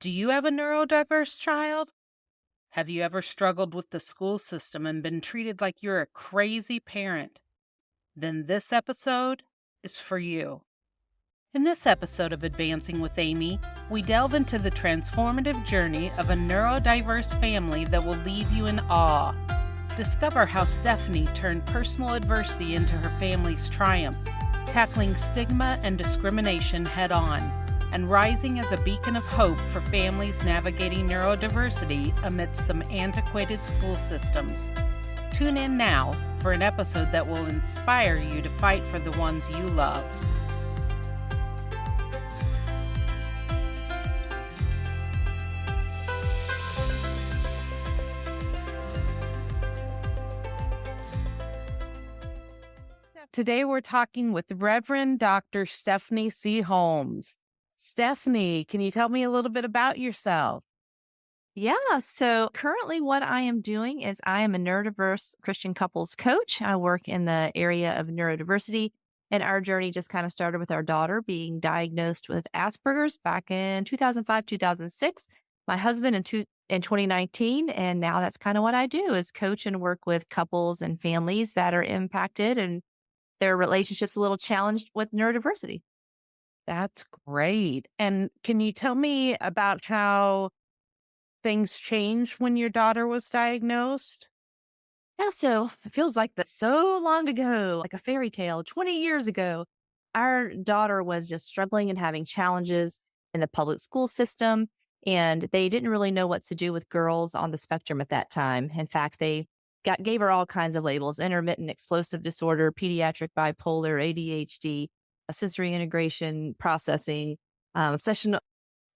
Do you have a neurodiverse child? Have you ever struggled with the school system and been treated like you're a crazy parent? Then this episode is for you. In this episode of Advancing with Amy, we delve into the transformative journey of a neurodiverse family that will leave you in awe. Discover how Stephanie turned personal adversity into her family's triumph, tackling stigma and discrimination head on, and rising as a beacon of hope for families navigating neurodiversity amidst some antiquated school systems. Tune in now for an episode that will inspire you to fight for the ones you love. Today we're talking with Reverend Dr. Stephanie C. Holmes. Stephanie, can you tell me a little bit about yourself? Yeah. So currently, what I am doing is I am a neurodiverse Christian couples coach. I work in the area of neurodiversity, and our journey just kind of started with our daughter being diagnosed with Asperger's back in 2005, 2006. My husband in 2019, and now that's kind of what I do is coach and work with couples and families that are impacted and their relationships a little challenged with neurodiversity. That's great. And can you tell me about how things changed when your daughter was diagnosed? Yeah, so it feels like that so long ago, like a fairy tale, 20 years ago. Our daughter was just struggling and having challenges in the public school system, and they didn't really know what to do with girls on the spectrum at that time. In fact, they gave her all kinds of labels: intermittent explosive disorder, pediatric bipolar, ADHD, a sensory integration processing, obsession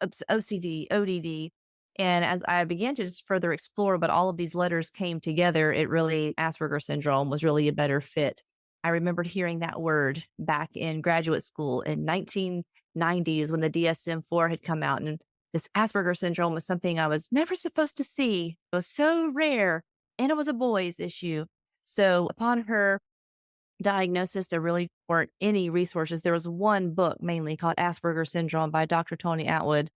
OCD, ODD. And as I began to just further explore, but all of these letters came together, it really, Asperger syndrome was really a better fit. I remembered hearing that word back in graduate school in 1990s when the DSM-4 had come out. And this Asperger syndrome was something I was never supposed to see. It was so rare, and it was a boy's issue. So upon her diagnosis, there really weren't any resources. There was one book mainly called Asperger Syndrome by Dr. Tony Atwood,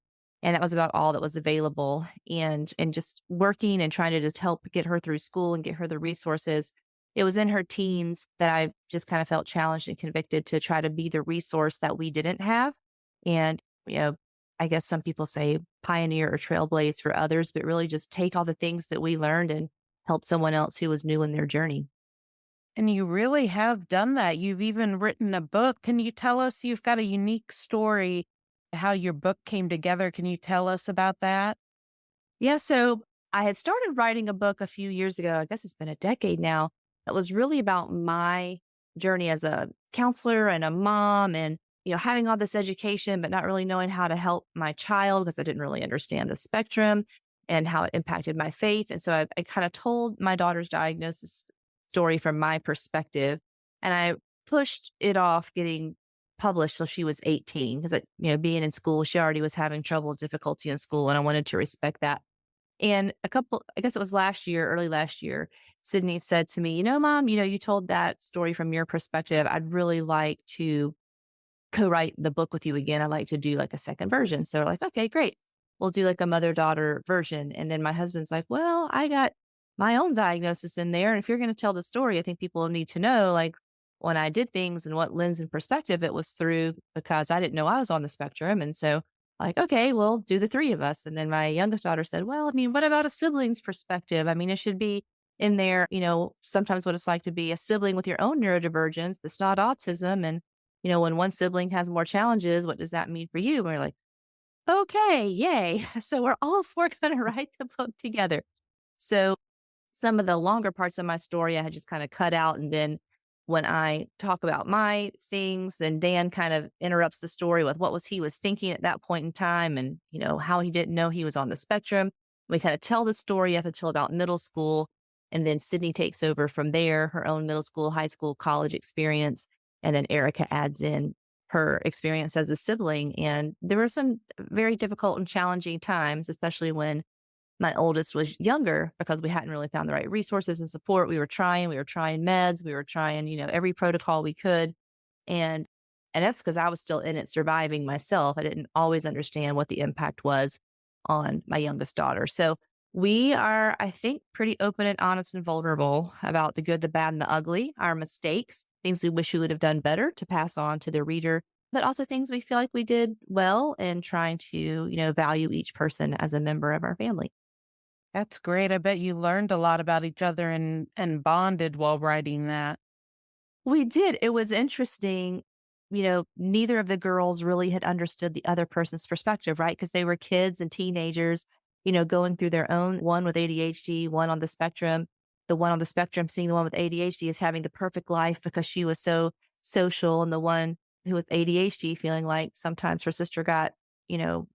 and that was about all that was available. And just working and trying to just help get her through school and get her the resources. It was in her teens that I just kind of felt challenged and convicted to try to be the resource that we didn't have. And, I guess some people say pioneer or trailblaze for others, but really just take all the things that we learned and help someone else who was new in their journey. And you really have done that. You've even written a book. Can you tell us you've got a unique story, how your book came together? Can you tell us about that? Yeah, so I had started writing a book a few years ago. I guess it's been a decade now. That was really about my journey as a counselor and a mom and, having all this education, but not really knowing how to help my child because I didn't really understand the spectrum and how it impacted my faith. And so I kind of told my daughter's diagnosis story from my perspective. And I pushed it off getting published till she was 18 because, being in school, she already was having trouble, difficulty in school. And I wanted to respect that. And I guess it was early last year, Sydney said to me, Mom, you told that story from your perspective. I'd really like to co-write the book with you again. I'd like to do like a second version. So we're like, okay, great. We'll do like a mother-daughter version. And then my husband's like, well, I got my own diagnosis in there. And if you're going to tell the story, I think people need to know, like, when I did things and what lens and perspective it was through, because I didn't know I was on the spectrum. And so, like, okay, we'll do the three of us. And then my youngest daughter said, well, I mean, what about a sibling's perspective? I mean, it should be in there, sometimes what it's like to be a sibling with your own neurodivergence, that's not autism. And, when one sibling has more challenges, what does that mean for you? And we're like, okay, yay. So we're all four going to write the book together. So some of the longer parts of my story I had just kind of cut out. And then when I talk about my things, then Dan kind of interrupts the story with what he was thinking at that point in time and, how he didn't know he was on the spectrum. We kind of tell the story up until about middle school. And then Sydney takes over from there, her own middle school, high school, college experience. And then Erica adds in her experience as a sibling. And there were some very difficult and challenging times, especially when my oldest was younger because we hadn't really found the right resources and support. We were trying meds, we were trying, every protocol we could. And that's because I was still in it surviving myself. I didn't always understand what the impact was on my youngest daughter. So we are, I think, pretty open and honest and vulnerable about the good, the bad, and the ugly, our mistakes, things we wish we would have done better to pass on to the reader, but also things we feel like we did well and trying to, value each person as a member of our family. That's great. I bet you learned a lot about each other and bonded while writing that. We did. It was interesting. Neither of the girls really had understood the other person's perspective, right? Because they were kids and teenagers, going through their own, one with ADHD, one on the spectrum. The one on the spectrum seeing the one with ADHD as having the perfect life because she was so social, and the one who with ADHD feeling like sometimes her sister got,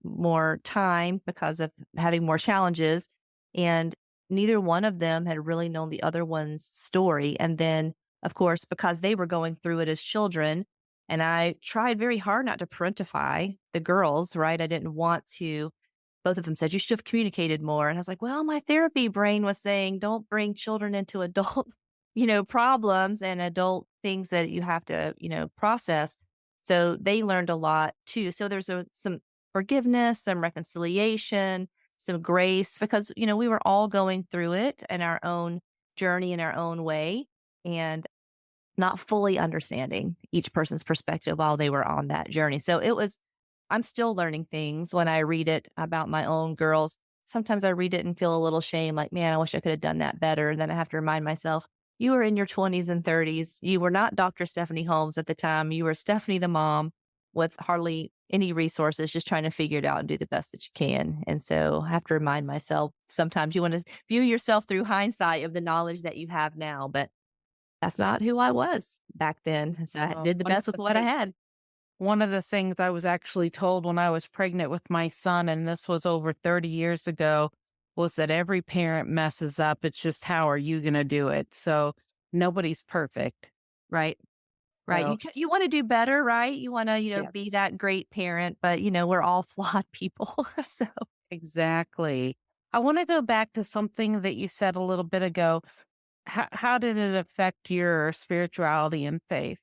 more time because of having more challenges. And neither one of them had really known the other one's story. And then of course, because they were going through it as children. And I tried very hard not to parentify the girls, right? I didn't want to. Both of them said, you should have communicated more. And I was like, well, my therapy brain was saying, don't bring children into adult, problems and adult things that you have to, process. So they learned a lot too. So there's some forgiveness, some reconciliation, some grace, because, we were all going through it in our own journey in our own way. And not fully understanding each person's perspective while they were on that journey. So I'm still learning things when I read it about my own girls. Sometimes I read it and feel a little shame, like, man, I wish I could have done that better. And then I have to remind myself, you were in your 20s and 30s. You were not Dr. Stephanie Holmes at the time. You were Stephanie the mom with hardly any resources, just trying to figure it out and do the best that you can. And so I have to remind myself sometimes you want to view yourself through hindsight of the knowledge that you have now. But that's not who I was back then, so I Uh, did the one of best with the what I things had. One of the things I was actually told when I was pregnant with my son, and this was over 30 years ago, was that every parent messes up. It's just how are you going to do it? So nobody's perfect. Right, right. So, You wanna do better, right? You wanna, yeah, be that great parent, but, we're all flawed people, so exactly. I want to go back to something that you said a little bit ago. How did it affect your spirituality and faith?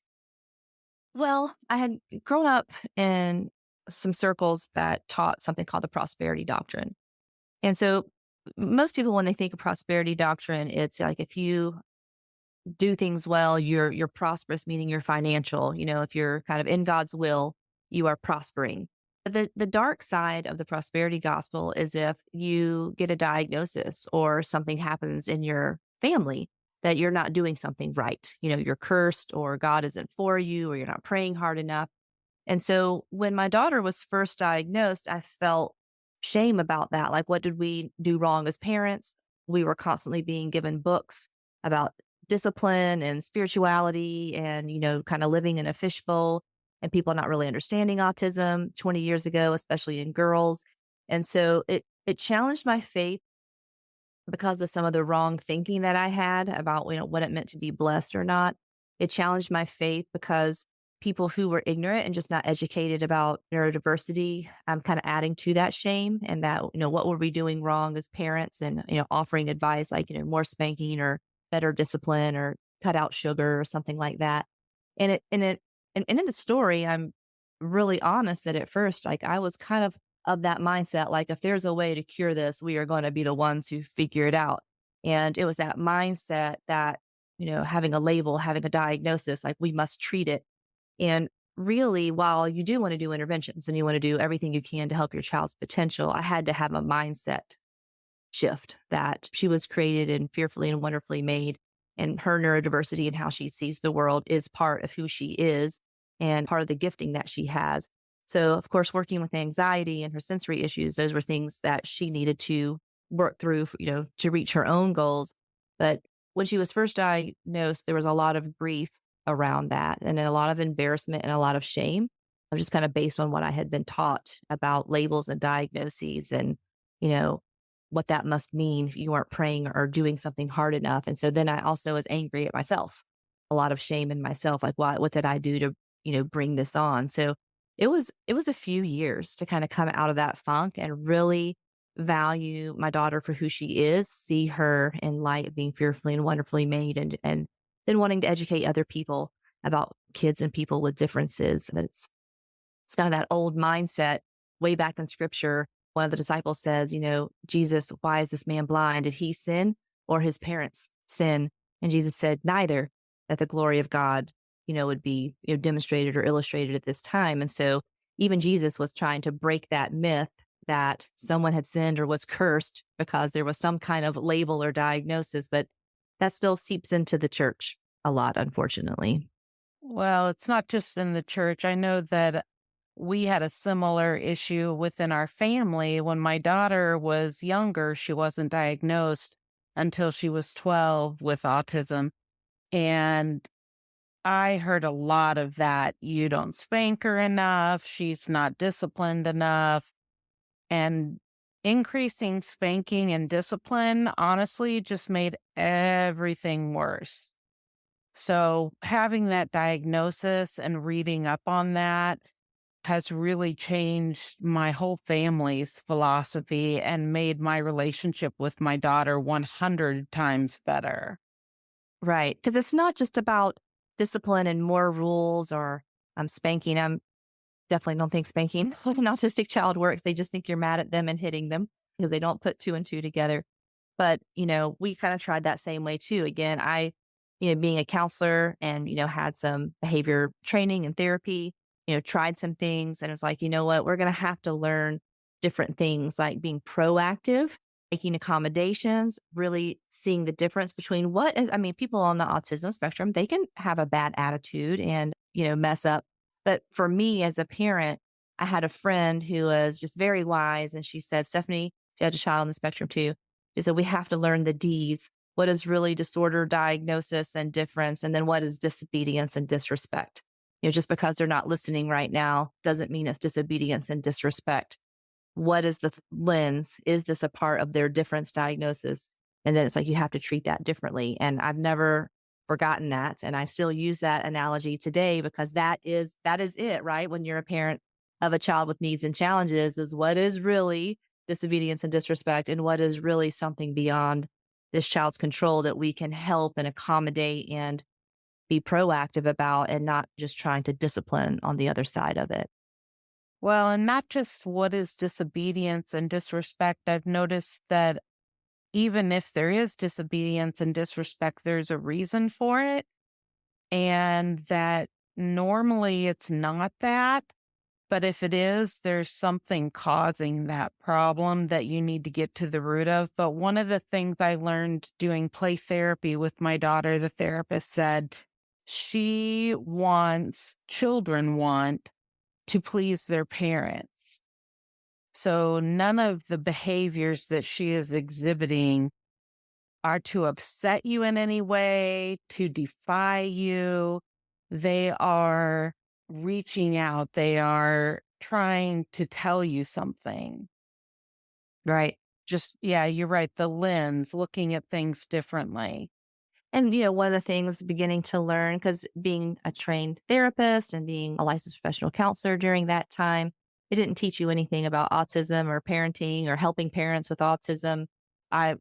well, I had grown up in some circles that taught something called the prosperity doctrine, and so most people, when they think of prosperity doctrine, it's like if you do things well, you're prosperous, meaning you're financial. If you're kind of in God's will, you are prospering. But the dark side of the prosperity gospel is if you get a diagnosis or something happens in your family that you're not doing something right. You're cursed or God isn't for you or you're not praying hard enough. And so when my daughter was first diagnosed, I felt shame about that. Like, what did we do wrong as parents? We were constantly being given books about discipline and spirituality and, kind of living in a fishbowl and people not really understanding autism 20 years ago, especially in girls. And so it challenged my faith because of some of the wrong thinking that I had about, what it meant to be blessed or not. It challenged my faith because people who were ignorant and just not educated about neurodiversity, I'm kind of adding to that shame and that, what were we doing wrong as parents and, offering advice like, more spanking or better discipline or cut out sugar or something like that. And in the story, I'm really honest that at first, like I was kind of that mindset, like, if there's a way to cure this, we are going to be the ones who figure it out. And it was that mindset that, having a label, having a diagnosis, like we must treat it. And really, while you do want to do interventions and you want to do everything you can to help your child's potential, I had to have a mindset shift that she was created and fearfully and wonderfully made. And her neurodiversity and how she sees the world is part of who she is and part of the gifting that she has. So, of course, working with anxiety and her sensory issues, those were things that she needed to work through, to reach her own goals. But when she was first diagnosed, there was a lot of grief around that and then a lot of embarrassment and a lot of shame. Just kind of based on what I had been taught about labels and diagnoses and, you know, what that must mean if you weren't praying or doing something hard enough. And so then I also was angry at myself, a lot of shame in myself, like what did I do to, bring this on? So it was a few years to kind of come out of that funk and really value my daughter for who she is, see her in light of being fearfully and wonderfully made and then wanting to educate other people about kids and people with differences. That it's kind of that old mindset way back in scripture. one of the disciples says, Jesus, why is this man blind? Did he sin or his parents sin? And Jesus said, neither, that the glory of God, would be, demonstrated or illustrated at this time. And so even Jesus was trying to break that myth that someone had sinned or was cursed because there was some kind of label or diagnosis, but that still seeps into the church a lot, unfortunately. Well, it's not just in the church. I know that we had a similar issue within our family when my daughter was younger. She wasn't diagnosed until she was 12 with autism. And I heard a lot of that. You don't spank her enough. She's not disciplined enough. And increasing spanking and discipline honestly just made everything worse. So having that diagnosis and reading up on that has really changed my whole family's philosophy and made my relationship with my daughter 100 times better. Right. Because it's not just about discipline and more rules or spanking. Definitely don't think spanking with an autistic child works. They just think you're mad at them and hitting them because they don't put two and two together. But, we kind of tried that same way too. Again, being a counselor and, had some behavior training and therapy, tried some things and it was like, you know what, we're going to have to learn different things like being proactive, making accommodations, really seeing the difference between people on the autism spectrum, they can have a bad attitude and, mess up. But for me as a parent, I had a friend who was just very wise and she said, Stephanie, she had a child on the spectrum too. She said, we have to learn the D's. What is really disorder, diagnosis, and difference? And then what is disobedience and disrespect? Just because they're not listening right now doesn't mean it's disobedience and disrespect. What is the lens? Is this a part of their difference diagnosis? And then it's like you have to treat that differently. And I've never forgotten that. And I still use that analogy today because that is it, right? When you're a parent of a child with needs and challenges, is what is really disobedience and disrespect and what is really something beyond this child's control that we can help and accommodate and be proactive about and not just trying to discipline on the other side of it. Well, and not just what is disobedience and disrespect. I've noticed that even if there is disobedience and disrespect, there's a reason for it. And that normally it's not that. But if it is, there's something causing that problem that you need to get to the root of. But one of the things I learned doing play therapy with my daughter, the therapist said children want to please their parents. So none of the behaviors that she is exhibiting are to upset you in any way, to defy you. They are reaching out. They are trying to tell you something. Right. Just, yeah, you're right. The lens, looking at things differently. And, one of the things beginning to learn, because being a trained therapist and being a licensed professional counselor during that time, it didn't teach you anything about autism or parenting or helping parents with autism. I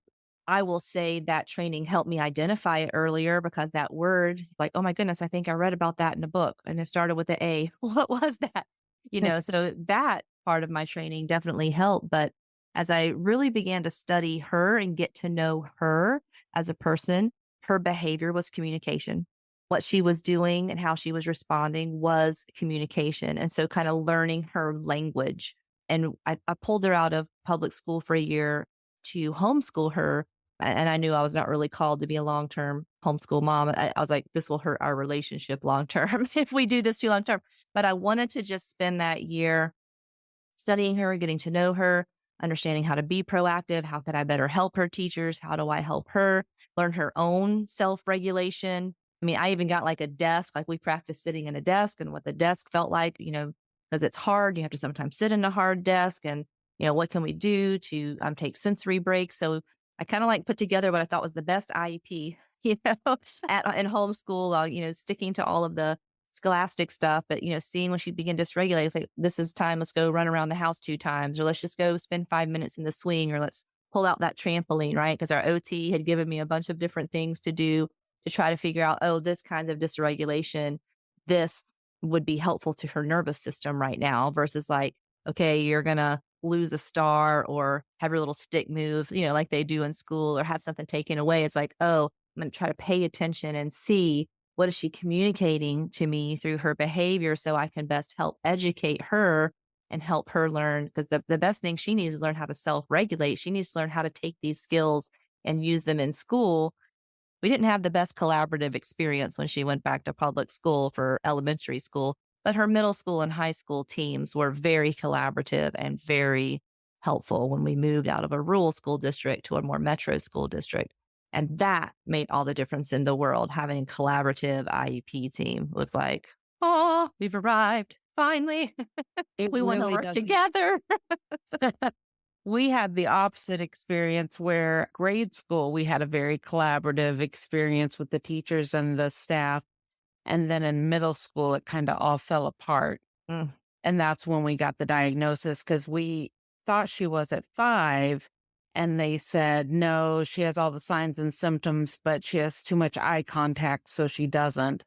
I will say that training helped me identify it earlier because that word, like, oh my goodness, I think I read about that in a book and it started with a A. What was that? So that part of my training definitely helped. But as I really began to study her and get to know her as a person, her behavior was communication. What she was doing and how she was responding was communication. And so, kind of learning her language. And I pulled her out of public school for a year to homeschool her. And I knew I was not really called to be a long term homeschool mom. I was like, this will hurt our relationship long term if we do this too long term. But I wanted to just spend that year studying her, getting to know her, understanding how to be proactive. How could I better help her teachers? How do I help her learn her own self regulation? I mean, I even got like a desk, like we practiced sitting in a desk and what the desk felt like, because it's hard. You have to sometimes sit in a hard desk and, what can we do to take sensory breaks? So I kind of like put together what I thought was the best IEP, in homeschool, sticking to all of the scholastic stuff, but seeing when she begin to dysregulate, it's like this is time, let's go run around the house 2 times, or let's just go spend 5 minutes in the swing, or let's pull out that trampoline, right? Because our OT had given me a bunch of different things to do to try to figure out, oh, this kind of dysregulation, this would be helpful to her nervous system right now, versus like, okay, you're gonna lose a star or have her little stick move, like they do in school or have something taken away. It's like, oh, I'm going to try to pay attention and see what is she communicating to me through her behavior so I can best help educate her and help her learn. Because the best thing she needs is learn how to self regulate. She needs to learn how to take these skills and use them in school. We didn't have the best collaborative experience when she went back to public school for elementary school, but her middle school and high school teams were very collaborative and very helpful when we moved out of a rural school district to a more metro school district. And that made all the difference in the world. Having a collaborative IEP team was like, oh, we've arrived. Finally, It we want to really work does. together. We had the opposite experience where grade school, we had a very collaborative experience with the teachers and the staff. And then in middle school, it kind of all fell apart. Mm, And that's when we got the diagnosis because we thought she was at 5. And they said, no, she has all the signs and symptoms, but she has too much eye contact, so she doesn't.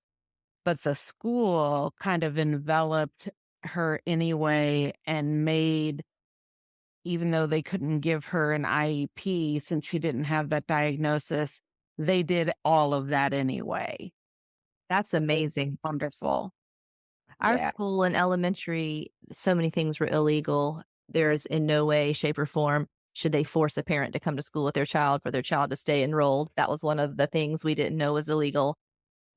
But the school kind of enveloped her anyway and made, even though they couldn't give her an IEP since she didn't have that diagnosis, they did all of that anyway. that's amazing. Wonderful. Our Yeah. school in elementary, so many things were illegal. There's in no way, shape, or form should they force a parent to come to school with their child for their child to stay enrolled. That was one of the things we didn't know was illegal.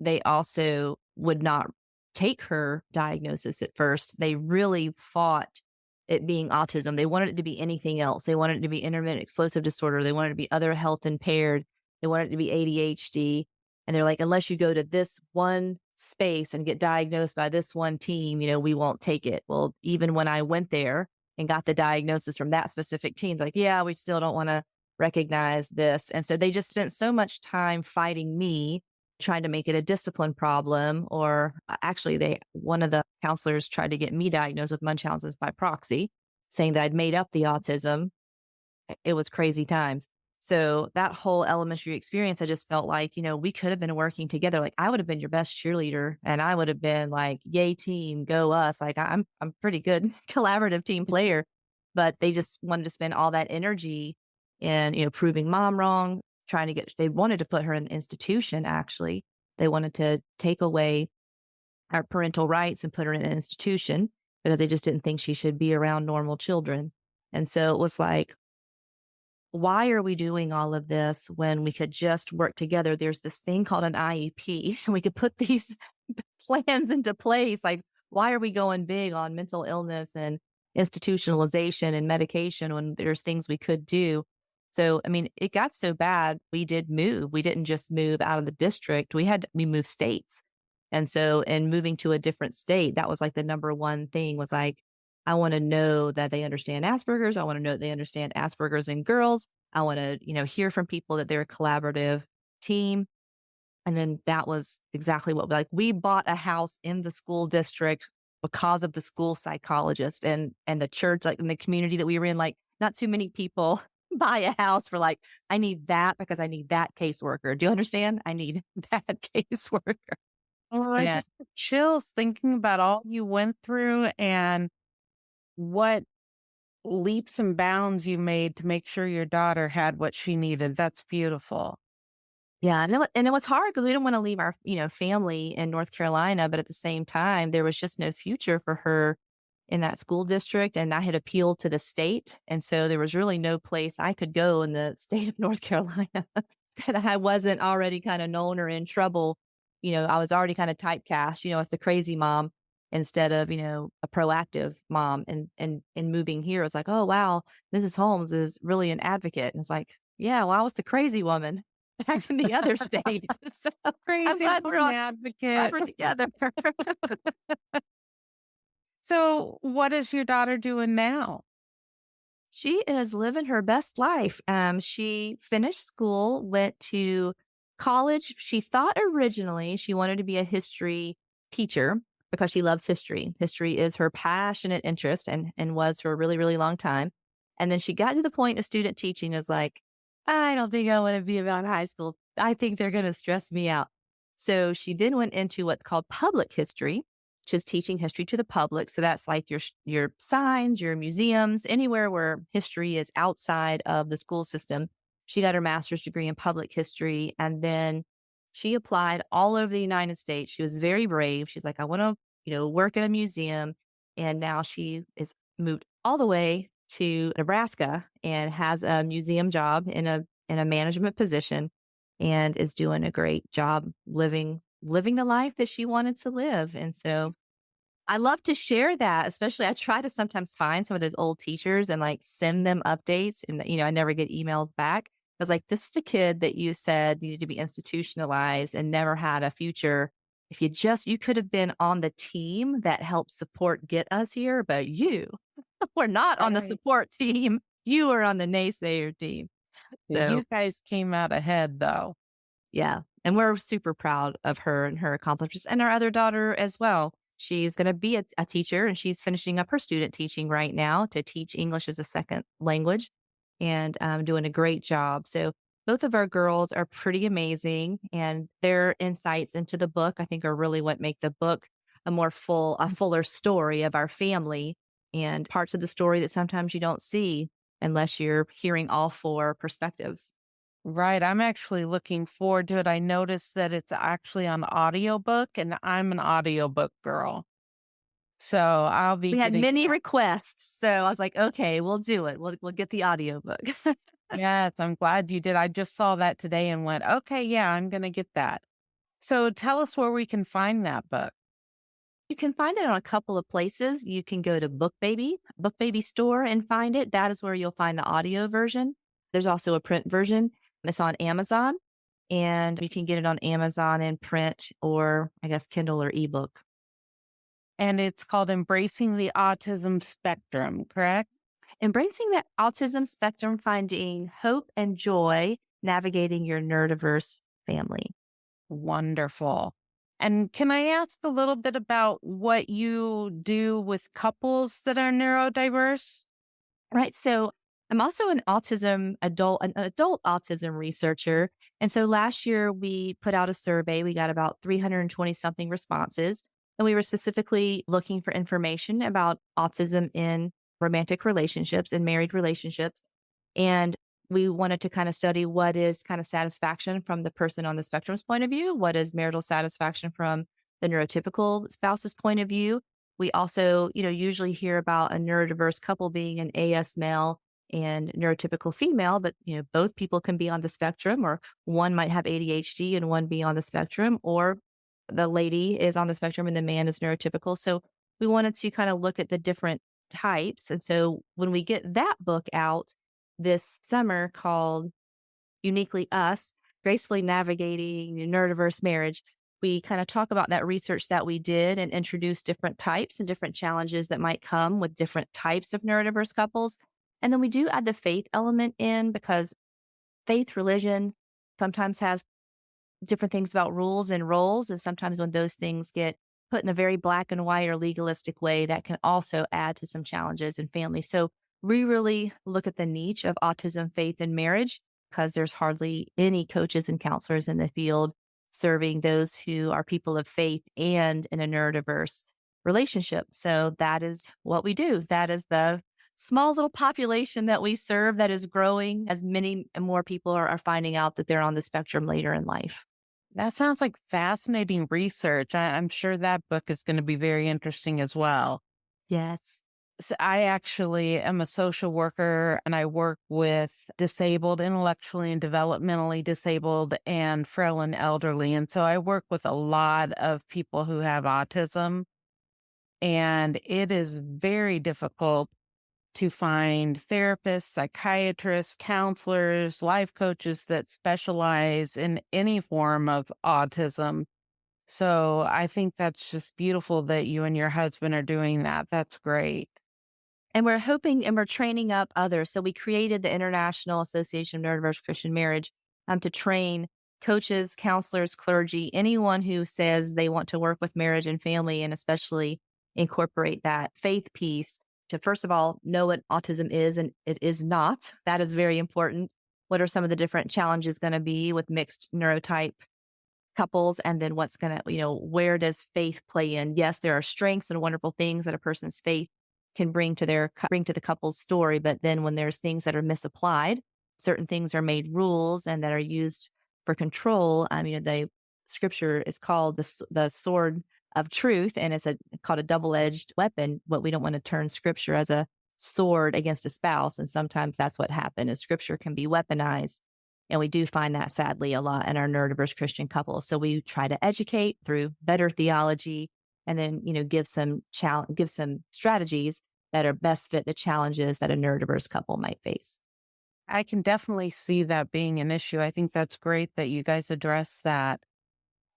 They also would not take her diagnosis at first. They really fought it being autism. They wanted it to be anything else. They wanted it to be intermittent explosive disorder. They wanted it to be other health impaired. They wanted it to be ADHD. And they're like, unless you go to this one space and get diagnosed by this one team, we won't take it. Well, even when I went there and got the diagnosis from that specific team, they're like, yeah, we still don't want to recognize this. And so they just spent so much time fighting me, trying to make it a discipline problem. Or actually, one of the counselors tried to get me diagnosed with Munchausen's by proxy, saying that I'd made up the autism. It was crazy times. So that whole elementary experience, I just felt like, we could have been working together. Like I would have been your best cheerleader and I would have been like, yay team, go us. Like I'm pretty good collaborative team player, but they just wanted to spend all that energy in, proving mom wrong, they wanted to put her in an institution. Actually, they wanted to take away our parental rights and put her in an institution because they just didn't think she should be around normal children. And so it was like, why are we doing all of this when we could just work together? There's this thing called an IEP, and we could put these plans into place. Like, why are we going big on mental illness and institutionalization and medication when there's things we could do? So, I mean, it got so bad, we did move. We didn't just move out of the district. We moved states. And so, in moving to a different state, that was like the number one thing was like, I want to know that they understand Asperger's. I want to know that they understand Asperger's in girls. I want to, hear from people that they're a collaborative team. And then that was exactly what we bought a house in the school district because of the school psychologist and the church, like in the community that we were in, like not too many people buy a house for like, I need that because I need that caseworker. Do you understand? I need that caseworker. Oh, I Yeah. just get chills thinking about all you went through and what leaps and bounds you made to make sure your daughter had what she needed. That's beautiful. Yeah, and it was hard because we didn't wanna leave our, family in North Carolina, but at the same time, there was just no future for her in that school district, and I had appealed to the state, and so there was really no place I could go in the state of North Carolina that I wasn't already kinda known or in trouble. I was already kinda typecast, as the crazy mom instead of, a proactive mom, and moving here, it's like, "Oh, wow, Mrs. Holmes is really an advocate," and it's like, "Yeah, well, I was the crazy woman." Back in the other state. So I'm Crazy glad woman advocate. we're together. So, what is your daughter doing now? She is living her best life. She finished school, went to college. She thought originally she wanted to be a history teacher because she loves history. History is her passionate interest and was for a really, really long time. And then she got to the point of student teaching is like, I don't think I want to be around high school. I think they're going to stress me out. So she then went into what's called public history. which is teaching history to the public. So that's like your signs, your museums, anywhere where history is outside of the school system. She got her master's degree in public history, and then she applied all over the United States. She was very brave. She's like, I want to, work in a museum. And now she is moved all the way to Nebraska and has a museum job in a management position and is doing a great job living the life that she wanted to live. And so I love to share that, especially I try to sometimes find some of those old teachers and like send them updates and I never get emails back. I was like, this is the kid that you said needed to be institutionalized and never had a future. If you could have been on the team that helped support get us here, but you were not on the Right. support team. You were on the naysayer team. So You guys came out ahead, though. yeah. And we're super proud of her and her accomplishments and our other daughter as well. She's going to be a teacher and she's finishing up her student teaching right now to teach English as a second language and doing a great job. So both of our girls are pretty amazing and their insights into the book, I think, are really what make the book a fuller story of our family and parts of the story that sometimes you don't see unless you're hearing all four perspectives. Right. I'm actually looking forward to it. I noticed that it's actually on audiobook, and I'm an audiobook girl. So I'll be We had getting many that. requests, so I was like, "Okay, we'll do it. We'll get the audiobook." Yes, I'm glad you did. I just saw that today and went, okay, yeah, I'm going to get that. So tell us where we can find that book. You can find it on a couple of places. You can go to BookBaby store and find it. That is where you'll find the audio version. There's also a print version. It's on Amazon, and you can get it on Amazon in print or I guess Kindle or ebook. And it's called Embracing the Autism Spectrum, correct? Embracing the autism spectrum, finding hope and joy, navigating your neurodiverse family. Wonderful. And can I ask a little bit about what you do with couples that are neurodiverse? Right. So I'm also an adult autism researcher. And so last year we put out a survey. We got about 320 something responses. And we were specifically looking for information about autism in romantic relationships and married relationships. And we wanted to kind of study what is kind of satisfaction from the person on the spectrum's point of view, what is marital satisfaction from the neurotypical spouse's point of view. We also, usually hear about a neurodiverse couple being an AS male and neurotypical female, but both people can be on the spectrum, or one might have ADHD and one be on the spectrum, or the lady is on the spectrum and the man is neurotypical. So we wanted to kind of look at the different types. And so when we get that book out this summer called Uniquely Us, Gracefully Navigating Neurodiverse Marriage, we kind of talk about that research that we did and introduce different types and different challenges that might come with different types of neurodiverse couples. And then we do add the faith element in because faith, religion sometimes has different things about rules and roles. And sometimes when those things get put in a very black and white or legalistic way, that can also add to some challenges in families. So we really look at the niche of autism, faith, and marriage because there's hardly any coaches and counselors in the field serving those who are people of faith and in a neurodiverse relationship. So that is what we do. That is the small little population that we serve that is growing as many and more people are finding out that they're on the spectrum later in life. That sounds like fascinating research. I'm sure that book is going to be very interesting as well. Yes. So I actually am a social worker and I work with disabled, intellectually and developmentally disabled, and frail and elderly. And so I work with a lot of people who have autism, and it is very difficult to find therapists, psychiatrists, counselors, life coaches that specialize in any form of autism. So I think that's just beautiful that you and your husband are doing that. That's great. And we're hoping and we're training up others. So we created the International Association of Neurodiverse Christian Marriage to train coaches, counselors, clergy, anyone who says they want to work with marriage and family, and especially incorporate that faith piece to, first of all, know what autism is and it is not. That is very important. What are some of the different challenges going to be with mixed neurotype couples, and then what's going to, where does faith play in? Yes, there are strengths and wonderful things that a person's faith can bring to the couple's story, but then when there's things that are misapplied, certain things are made rules and that are used for control. The scripture is called the sword of truth, and called a double-edged weapon. But we don't want to turn scripture as a sword against a spouse, and sometimes that's what happened. Is scripture can be weaponized, and we do find that sadly a lot in our neurodiverse Christian couples. So we try to educate through better theology, and then give some strategies that are best fit the challenges that a neurodiverse couple might face. I can definitely see that being an issue. I think that's great that you guys address that.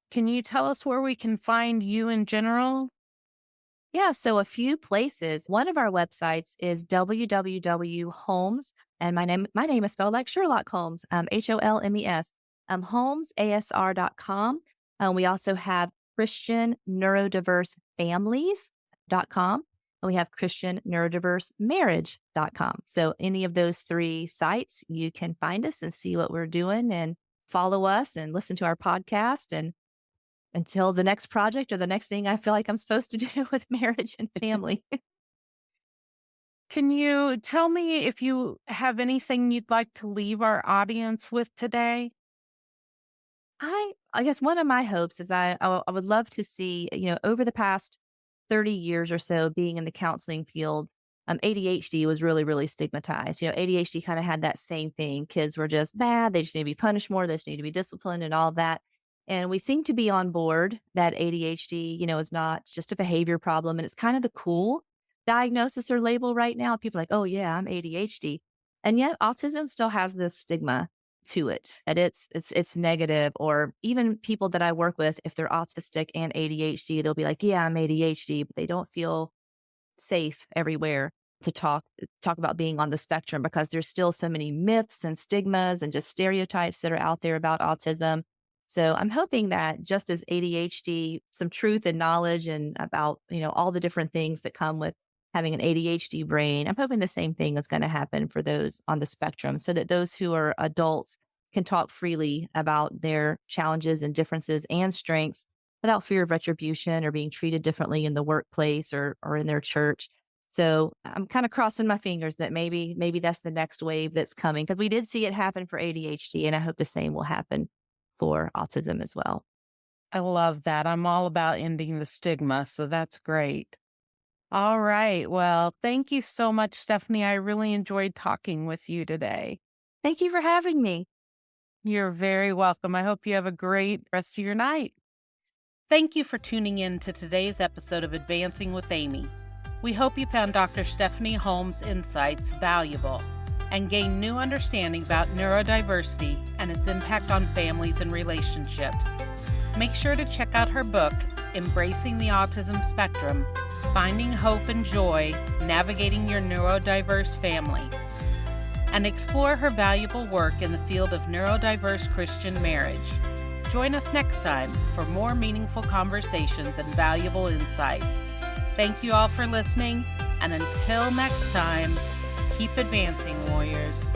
Can you tell us where we can find you in general? Yeah, so a few places. One of our websites is www.holmes, and my name is spelled like Sherlock Holmes, Holmes, homesasr.com. We also have Christian Neurodiverse Families.com, and we have Christian Neurodiverse Marriage.com. So any of those three sites, you can find us and see what we're doing and follow us and listen to our podcast, and until the next project or the next thing I feel like I'm supposed to do with marriage and family. Can you tell me if you have anything you'd like to leave our audience with today? I guess one of my hopes is I would love to see, over the past 30 years or so being in the counseling field, ADHD was really, really stigmatized. ADHD kind of had that same thing. Kids were just bad. They just need to be punished more. They just need to be disciplined and all of that. And we seem to be on board that ADHD, is not just a behavior problem. And it's kind of the cool diagnosis or label right now. People are like, oh, yeah, I'm ADHD. And yet autism still has this stigma to it, that it's negative. Or even people that I work with, if they're autistic and ADHD, they'll be like, yeah, I'm ADHD, but they don't feel safe everywhere to talk about being on the spectrum, because there's still so many myths and stigmas and just stereotypes that are out there about autism. So I'm hoping that just as ADHD, some truth and knowledge and about, all the different things that come with having an ADHD brain, I'm hoping the same thing is going to happen for those on the spectrum, so that those who are adults can talk freely about their challenges and differences and strengths without fear of retribution or being treated differently in the workplace or in their church. So I'm kind of crossing my fingers that maybe that's the next wave that's coming, because we did see it happen for ADHD, and I hope the same will happen for autism as well. I love that. I'm all about ending the stigma, so that's great. All right. Well, thank you so much, Stephanie. I really enjoyed talking with you today. Thank you for having me. You're very welcome. I hope you have a great rest of your night. Thank you for tuning in to today's episode of Advancing with Amy. We hope you found Dr. Stephanie Holmes' insights valuable and gained new understanding about neurodiversity and its impact on families and relationships. Make sure to check out her book, Embracing the Autism Spectrum: Finding Hope and Joy, Navigating Your Neurodiverse Family, and explore her valuable work in the field of neurodiverse Christian marriage. Join us next time for more meaningful conversations and valuable insights. Thank you all for listening, and until next time, keep advancing, warriors.